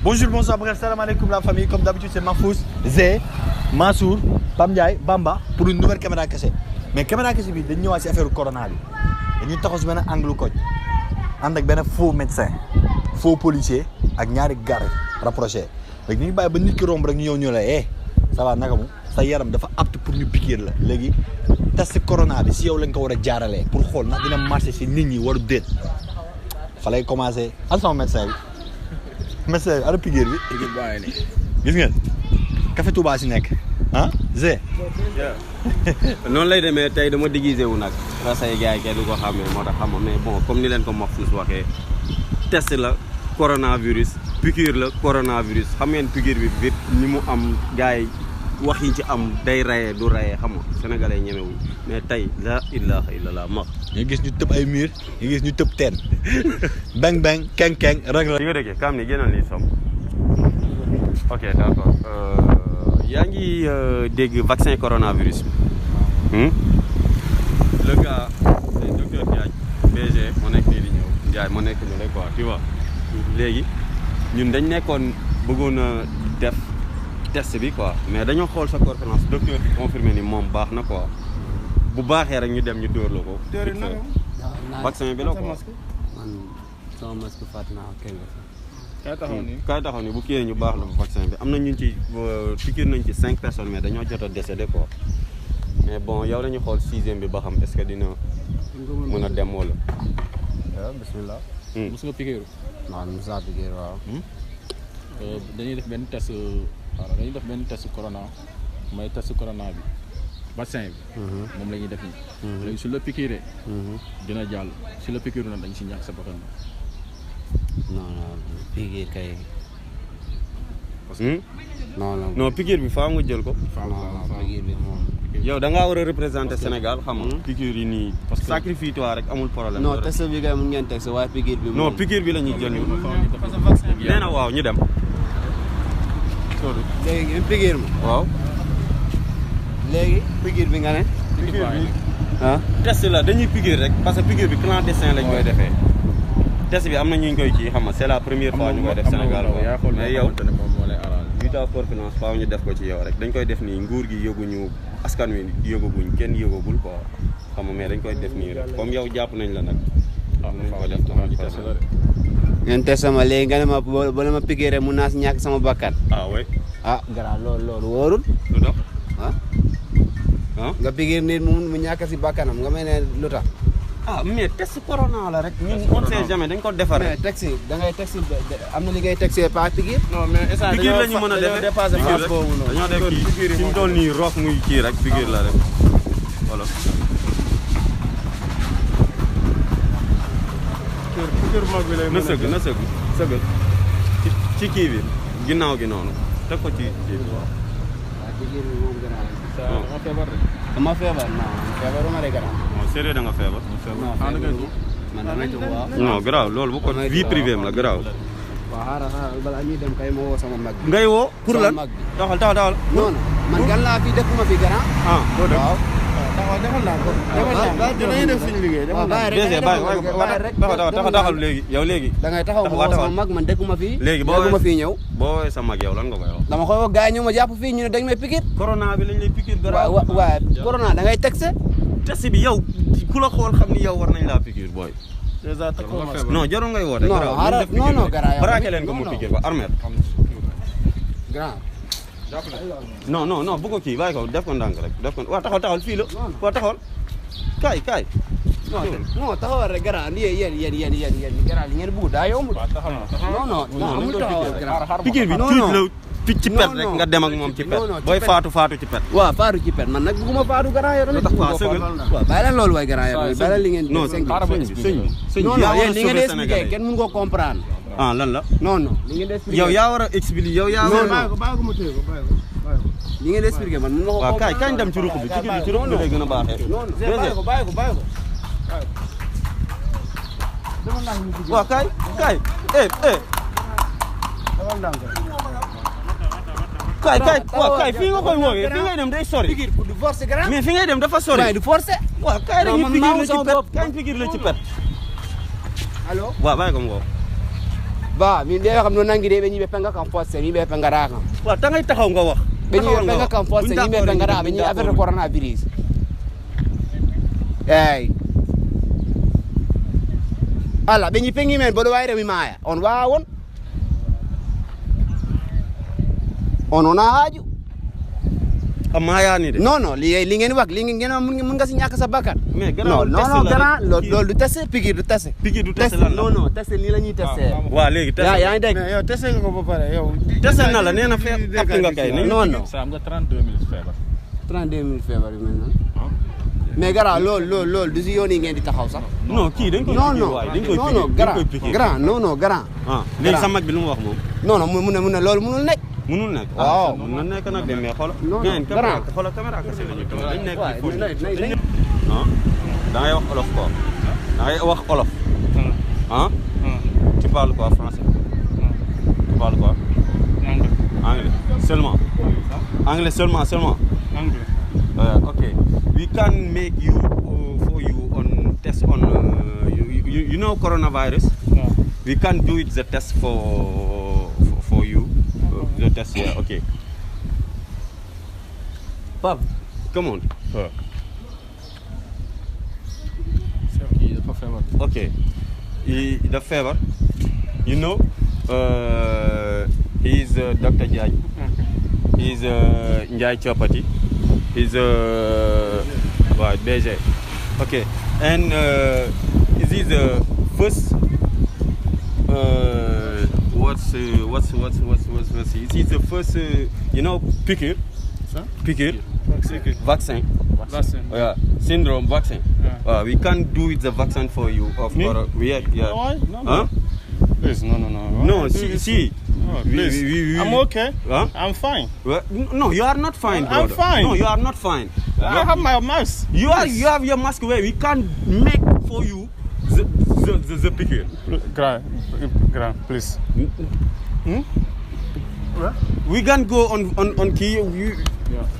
Bonjour, bonsoir, bref, salam alaikum la famille. Comme d'habitude, c'est Mahfouss, Zé, Mansour, Pam Ndiaye, Bamba pour une nouvelle caméra cachée. Mais caméra cachée, c'est une affaire corona. Nous avons un angle coach. Nous avons un faux médecin, faux policier, et ñaari garde rapproché. Donc nous avons un qui romb rek ñu ñëw la ça va nakamu sa yaram dafa apte pour ñu piquer la. Légui test corona bi ci yow lañ ko wara jaaralé pour xol nak dina marcher ci nit ñi waru dét. Fallait commencer à son médecin bi. Médecin bi ara piquer bi gis ngeen café Touba ci nek ah Zé non lay démé tay dama déguisé wu nak rasay gaay ké du ko xamé motax xam mais bon comme ni len ko Mahfouss waxé test la coronavirus piqûre la coronavirus xam ngeen piqûre bi vite ni mu am gaay wax yi ci am day rayé du rayé xam sénégalais ñëméwu mais tay la ilaha illallah ma ñu gis ñu tepp ay mur ñu gis ñu tepp ten bang bang keng keng rek la nga déggé kam ni gënal ni som OK d'accord yaa ngi dégg vaccin coronavirus le gars c'est docteur Diagne BG moo nekk nii di ñëw Ndiaye moo nekk nii rek quoi tu vois léegi ñun dañ nekkoon bëggoon a def test bi quoi mais dañoo xool sa conférence docteur bi confirmé ni moom baax na quoi bu baaxee rek ñu dem ñu dóor la ko vaccin bi la quoi man sama masque fàtte naa ok kaay taxaw ni bu kiyee ñu baax la bu vaccin bi am na ñu ci piqûre nañ ci 5 personnes mais dañoo jot a décédé quoi mais bon yow lañu xool 6e bi ba xam est-ce que dina mën a dem wala waaw bismillah mos nga piqûre waaw mos naa piqûre waaw dañuy def benn test waaw dañuy def benn test corona mooy test corona bi vaccin bi moom la ñuy def nii léegi su la piqûre dina jàll su la piqûre na dañ si ñàkk sa bakkan non non piqûre kay parce que non non piqûre bi faa nga jël ko piqûre bi moom yow da ngaa war a représenter Sénégal xam nga piqûre yi nii parce que sacrifie toi rek amul problème non test bi kay mun ngeen teg waaye piqûre bi non piqûre bi la ñuy jël ñu nee na waaw ñu dem léegi piqûre ma waaw léegi piqûre bi nga ne piqûre bi test la dañuy piqûre rek parce que piqûre bi clandestin lañ koy defee test bi am na ñu koy kii xam nga c'est la première fois ñu koy def Sénégal mais yow du ta conférence faaw ñu def ko ci yow rek dañ koy def nii nguur gi yëguñu askan wi yëgaguñ kenn yëgagul quoi xam nga mais dañ koy def nii rek comme yow jàpp nañ la nag nañ ko def ngeen test ma léegi nga ne ma ba la ma piqûre mun naa si ñàkk sama bakkan ah oui gara loolu wóorul lu tax nga piqûre nit mu ñàkk si bakkanam nga mel ne lu tax mais test corona la rek ñun on sait jamais dañ ko defar mais taxi da ngay taxi am na li ngay taxi pas piqûre non mais instant piqûre la ñu mën a def dañoo def kii fi mu toll nii rof muy kii rek piqûre la rek voilà na sëgg ci kii bi ginnaaw gi noonu teg ko ci kii bi waaw piqûre bi moom dama feebar feebaruma de garaaw sérieux da nga feebar man damay toog waaw non garaaw loolu bu ko vie privée am la garaaw waaw xaaral balaa ñuy dem kay ma woo sama mag ngay woo pour lan taxal non man gan laa fi dëkkuma fi garaaw waaw dinañu def suñu liggéey taxal léegi yow léegi da ngay taxaw ma woo sama mag man dëkkuma fi léegi dëkkuma fii ñëw boo woowee sa mag yow lan nga koy wax dama koy wax gars yi ñëw ma jàpp fii ñu ne dañ may piqûre corona bi lañ lay piqûre garaaw waaw corona da ngay texte test bi yow ku la xool xam ni yow war nañ laa piqûre booy non jarul ngay woote non garaaw baraake leen ko mu piqûre ko armée garaaw non bu ko kii bàyyi ko def ko ndànk rek def ko waaw taxawal fii la waaw taxawal kaay non taxawal rek garaaw yéen garaaw li ngeen bëgg daa yomb non amul taxawal garaaw piqûre bi tuuti la ci pet rek nga dem ak moom ci pet booy faatu ci pet waaw faatu ci pet man nag bëgguma faatu garaaw yow tamit waaw bàyyi leen loolu waay garaaw yow bàyyi leen li ngeen non sëñ bi non yéen li ngeen di expliqué kenn mënu ko comprendre lan la non li ngeen di expliqué yow yaa war a expliquer yow yaa war a li ngeen di expliqué man mën na ko waaw kaay dem ci ruq bi ci ruq bi lay gën a baaxee bàyyi ko waaw kaay kaay fii nga koy woowee fi ngay dem day sori mais fi ngay dem dafa sori du forcé waaw kaay rek ñu piqûre la ci pet kaay piqûre la ci pet allo waaw bàyyi ko mu woo ba mi de xam no nangi de be ñibe penga kam force mi be penga ra kam waaw da ngay taxaw nga wax be ñibe penga kam force mi be penga ra be ñi affaire coronavirus ala be ñi pengi men bodo wayre mi maya on wa won on ona haaju maya ni de non li ngeen wax li ngeen mën nga ci ñak sa bakkat mais non grand loolu du test piqûre du test lan non test ni lañuy testé waaw léegi test yaa ngi dégg mais yow testé nga ko ba pare yow. testé na la nee na fee kapti nga kay non sa am nga 32000 feebar 32000 feebar yu mel noonu mais gara loolu du si yoon yi ngeen di taxaw sax non kii dañ koy grand non grand léegi sa mag bi lu mu wax moom non mun na loolu munul nekk mënul nekk waaw mën na nekk nag de mais xoolal non grand xoolal caméra kese la ñu toog dañ nekk da ngay wax olof quoi da ngay wax olof tu parles quoi français tu parles quoi anglais seulement anglais seulement anglais ok we can make you for you on test on you know coronavirus we can do it the test for you the test here okay Pap come on okay the fever you know he's Dr. Jai he's Njai Chapati he's BG okay and is he the first what's is he the first you know piqûre vaccin yeah syndrome vaccin we can't do it the vaccine for you of course No. Please, no. See. Oh, please. I'm okay. Huh? I'm fine. Well, no, you are not fine, brother. I'm fine. No, you are not fine. I have my mask. You have your mask where we can't make for you the piqûre. Grand, please. We can go on key.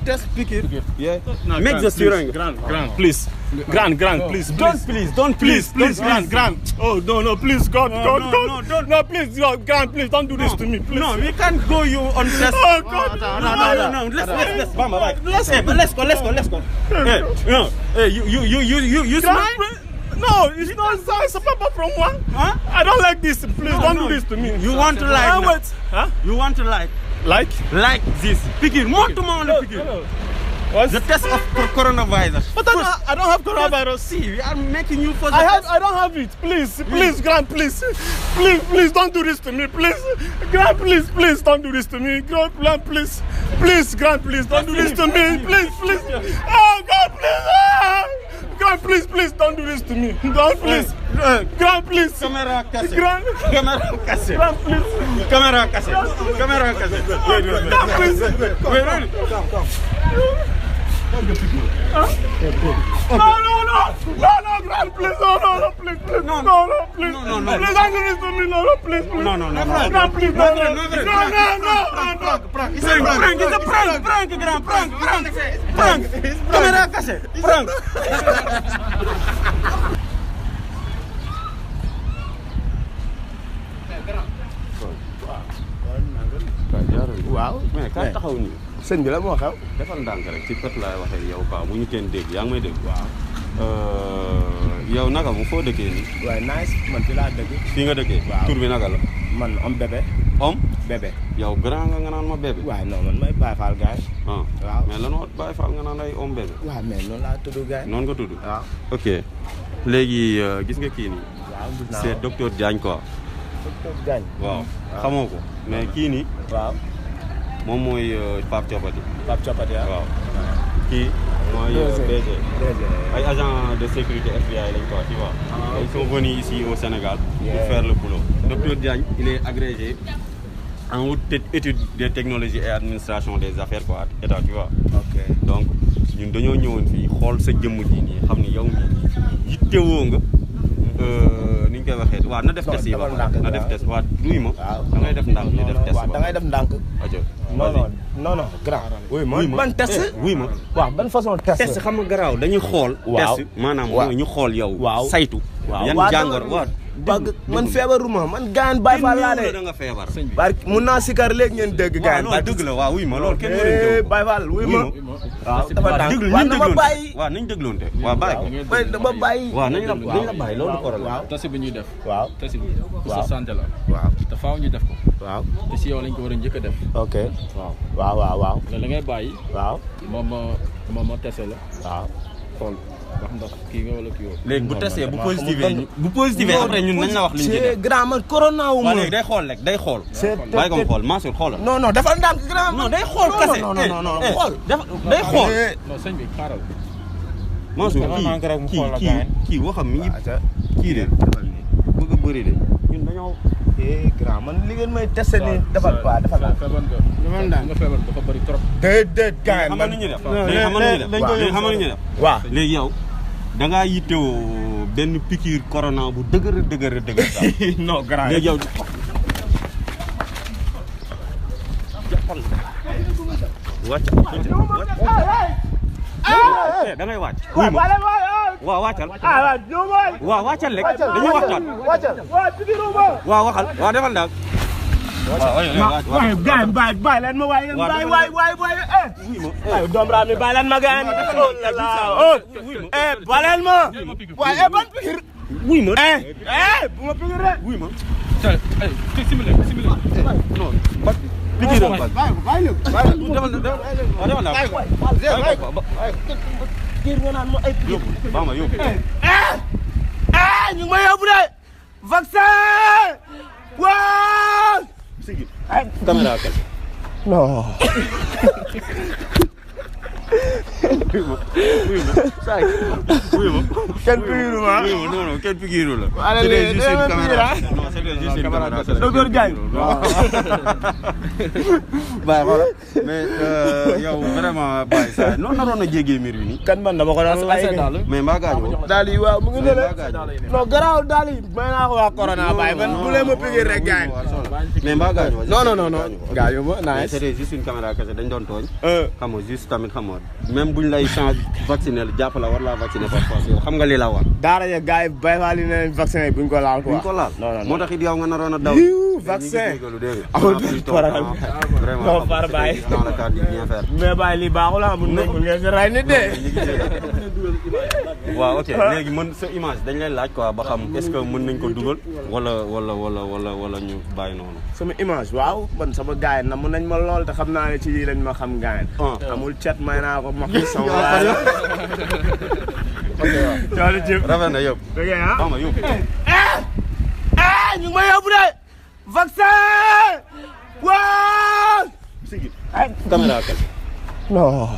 Test piqûre. Yeah. No, make the syringe. Grand, please. Grand, please. Don't please. Grand. Oh, no, please, God. No, please, Grand, please, don't do this to me, please. No, we can't go you on test. Oh, God. No. Let's Bamba, right. Let's go. Hey, no. Hey, you smile? No, it's not science. Apart from one. Huh? I don't like this. Please, don't do this to me. You want to like? Wait. Huh? You want to like? Like This. Piqûre. Montre-moi le piqûre. The test of coronavirus. But I don't have coronavirus. See, we are making you for the test. I don't have it. Please, Grand, please, don't do this to me, please. Grand, please, don't do this to me. Grand, please, Grand, please, don't do this to me, please. Oh, God, please. Grand, please, don't do this to me. Don't, please. Grand, please. Caméra cassée. Grand, Caméra cassée. Grand, please. Caméra cassée. Caméra cassée. Grand, please. Wait. No, Grand, please. No, please. Please, don't do this to me. No, please. No. Grand, please. No. It's a prank, grand, prank. Caméra cassée. Prank. waaw mais ka taxaw ni sëñ bi la moo xew defal ndànk rek ci kët laay waxee yow quoi bu ñu kenn dégg yaa ngi may dégg waaw yow naka mu foo dëkkee nii waaye nice man fi laa dëkk fii nga dëkkee tur bi naka la man om bébé yow grand nga naan ma bébé waaye non man may Baye Fall gaay waaw mais lanoo Baye Fall nga naan ay om bébé waaw mais noonu laa tudd gaay noonu nga tudd waaw ok léegi gis nga kii nii c'est docteur Diagne quoi docteur Diagne waaw xamoo ko mais kii nii waaw moom mooy Pape Thiopati waaw kii mooy BG ay agent de sécurité FBI lañ quoi tu vois ils sont venus ici au Sénégal pour faire le boulot docteur Diagne il est agrégé en haute étude des technologies et administration des affaires quoi état tu vois ok donc ñun dañoo ñëwoon fii xool sa jëmm ji nii xam ni yow mii yittewoo nga ni ñu koy waxee waaw na def test yi na def test waaw duy ma da ngay def ndànk ñu def test da ngay def ndànk non grand oui ma ban test wuy ma waaw ban façon test xam nga garaaw dañuy xool test maanaam mooy ñu xool yow saytu yan jàngoro waaw man feebaruma man gaan Baye Fall laa de da nga feebar barke mun naa sikar léegi ngeen dégg gaan waaw dëgg la waaw wuy ma loolu kenn mënu Baye Fall wuy ma waaw dafa tàng waaw na ma bàyyi waaw nañ dégloonte waaw bàyyi ko dama bàyyi waaw nañ la bàyyi loolu korol waaw test bi ñuy def waaw test bi sa santé la waaw te faaw ñu def ko waaw te si yow lañ ko war a njëkk a def ok waaw waaw waaw waaw la ngay bàyyi waaw ma testé la waaw xool ba xam ndax kii nga wala kii woo léegi bu testé bu positive après ñun nañ la wax liñ ci def grand man corona wu ma léegi day xool rek day xool bàyyi ko mu xool Mansour xoolal non dafa ndànk grand non day xool kase non xool day xool non sëñ bi xaaral Mansour kii waxam mi ngi kii de bëgg a bëri de ñun dañoo grand man li ngeen may testé nii defal quoi defal naa feebar nga feebar dafa bëri trop déedéet gars xam nga nu ñuy def xam nga nu ñuy def waaw léegi yow da ngaa yittewoo benn piqûre corona bu dëgër sax non grand léegi yow wàcc da ngay wàcc wuy ma waaw wàccal waaw wàccal rek dañuy waxtaan waaw waxal waaw defal ndax waaw gaan bàyyi leen ma waay waay doom raam mi bàyyi leen ma gaan bàyyi leen ma waaye ban pikir wuy ma bu ma pikir rek wuy ma simile non pikir kii nga naan ma ay yóbbu ba ma yóbbu ñu ngi may yóbbu de vaccin waaw sigi caméra kal non kenn pikiru ma non kenn pikiru la c'est juste une caméra non c'est juste une caméra docteur Diagne Baye xoolal mais yow vraiment Baye saa noonu naroon a jéggee mbir bi nii kan man dama ko doon ay mais mbaa gaañoo daal yi waaw mu ngi ne la non garaaw daal yi may naa ko waa corona Baye man bu leen ma pikir rek gaañ mais mbaa gaañoo non gaañu ma nice c'était juste une caméra kese dañ doon tooñ xam nga juste tamit xam nga même buñ lay change vacciné jàpp la war laa vacciné par force yow xam nga li la war daara ya gars yi Baye Fall yi ne vaccin yi buñ ko laal quoi buñ ko laal moo tax it yow nga naroon a daw vaccin amul vraiment non par Baye dans le cadre du bien faire mais Baye lii baaxul ah mun ngeen si ray nit de waaw ok léegi mën sa image dañ lay laaj quoi ba xam est-ce que mën nañ ko dugal wala ñu bàyyi noonu sama image waaw man sama gars yi na mun nañ ma lool te xam naa ne ci yii lañ ma xam gars yi amul cet may naa ko ma fi sama waay coolu jëf rafet na yëpp dëgg ah xam nga yóbbu ñu ngi may yóbbu de vaccin waaw sigi caméra kal non